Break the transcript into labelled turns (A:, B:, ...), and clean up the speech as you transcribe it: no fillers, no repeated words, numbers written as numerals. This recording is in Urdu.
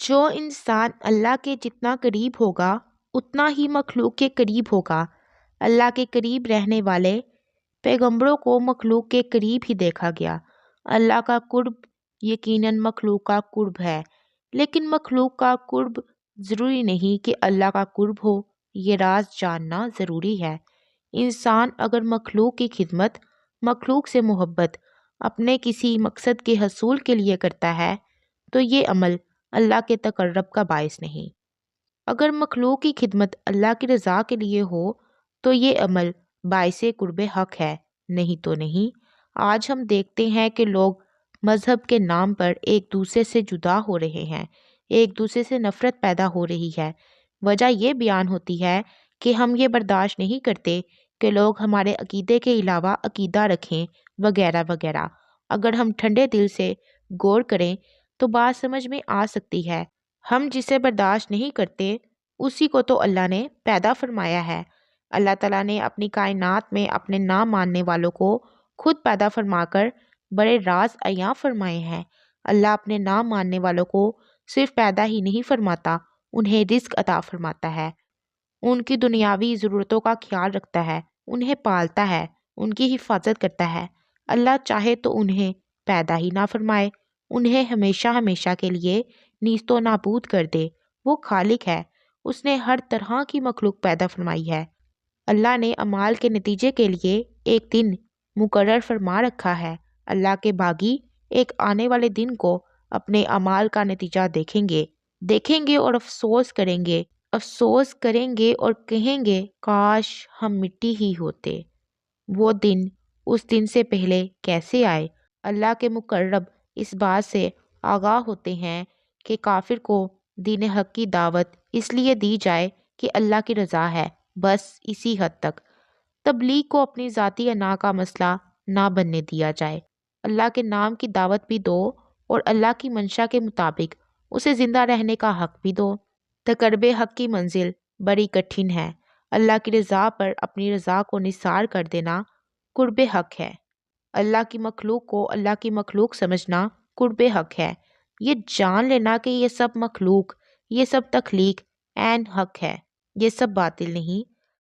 A: جو انسان اللہ کے جتنا قریب ہوگا اتنا ہی مخلوق کے قریب ہوگا۔ اللہ کے قریب رہنے والے پیغمبروں کو مخلوق کے قریب ہی دیکھا گیا۔ اللہ کا قرب یقیناً مخلوق کا قرب ہے، لیکن مخلوق کا قرب ضروری نہیں کہ اللہ کا قرب ہو، یہ راز جاننا ضروری ہے۔ انسان اگر مخلوق کی خدمت، مخلوق سے محبت اپنے کسی مقصد کے حصول کے لیے کرتا ہے تو یہ عمل اللہ کے تقرب کا باعث نہیں۔ اگر مخلوق کی خدمت اللہ کی رضا کے لیے ہو تو یہ عمل باعث قرب حق ہے، نہیں تو نہیں۔ آج ہم دیکھتے ہیں کہ لوگ مذہب کے نام پر ایک دوسرے سے جدا ہو رہے ہیں، ایک دوسرے سے نفرت پیدا ہو رہی ہے۔ وجہ یہ بیان ہوتی ہے کہ ہم یہ برداشت نہیں کرتے کہ لوگ ہمارے عقیدے کے علاوہ عقیدہ رکھیں وغیرہ وغیرہ۔ اگر ہم ٹھنڈے دل سے غور کریں تو بات سمجھ میں آ سکتی ہے۔ ہم جسے برداشت نہیں کرتے اسی کو تو اللہ نے پیدا فرمایا ہے۔ اللہ تعالیٰ نے اپنی کائنات میں اپنے نہ ماننے والوں کو خود پیدا فرما کر بڑے راز عیاں فرمائے ہیں۔ اللہ اپنے نہ ماننے والوں کو صرف پیدا ہی نہیں فرماتا، انہیں رزق عطا فرماتا ہے، ان کی دنیاوی ضرورتوں کا خیال رکھتا ہے، انہیں پالتا ہے، ان کی حفاظت کرتا ہے۔ اللہ چاہے تو انہیں پیدا ہی نہ فرمائے، انہیں ہمیشہ ہمیشہ کے لیے نیست و نابود کر دے۔ وہ خالق ہے، اس نے ہر طرح کی مخلوق پیدا فرمائی ہے۔ اللہ نے اعمال کے نتیجے کے لیے ایک دن مقرر فرما رکھا ہے۔ اللہ کے باغی ایک آنے والے دن کو اپنے اعمال کا نتیجہ دیکھیں گے اور افسوس کریں گے اور کہیں گے کاش ہم مٹی ہی ہوتے۔ وہ دن اس دن سے پہلے کیسے آئے؟ اللہ کے مقرب اس بات سے آگاہ ہوتے ہیں کہ کافر کو دین حق کی دعوت اس لیے دی جائے کہ اللہ کی رضا ہے، بس اسی حد تک۔ تبلیغ کو اپنی ذاتی انا کا مسئلہ نہ بننے دیا جائے۔ اللہ کے نام کی دعوت بھی دو اور اللہ کی منشا کے مطابق اسے زندہ رہنے کا حق بھی دو۔ تقرب حق کی منزل بڑی کٹھن ہے۔ اللہ کی رضا پر اپنی رضا کو نثار کر دینا قرب حق ہے۔ اللہ کی مخلوق کو اللہ کی مخلوق سمجھنا قرب حق ہے۔ یہ جان لینا کہ یہ سب مخلوق، یہ سب تخلیق عین حق ہے، یہ سب باطل نہیں۔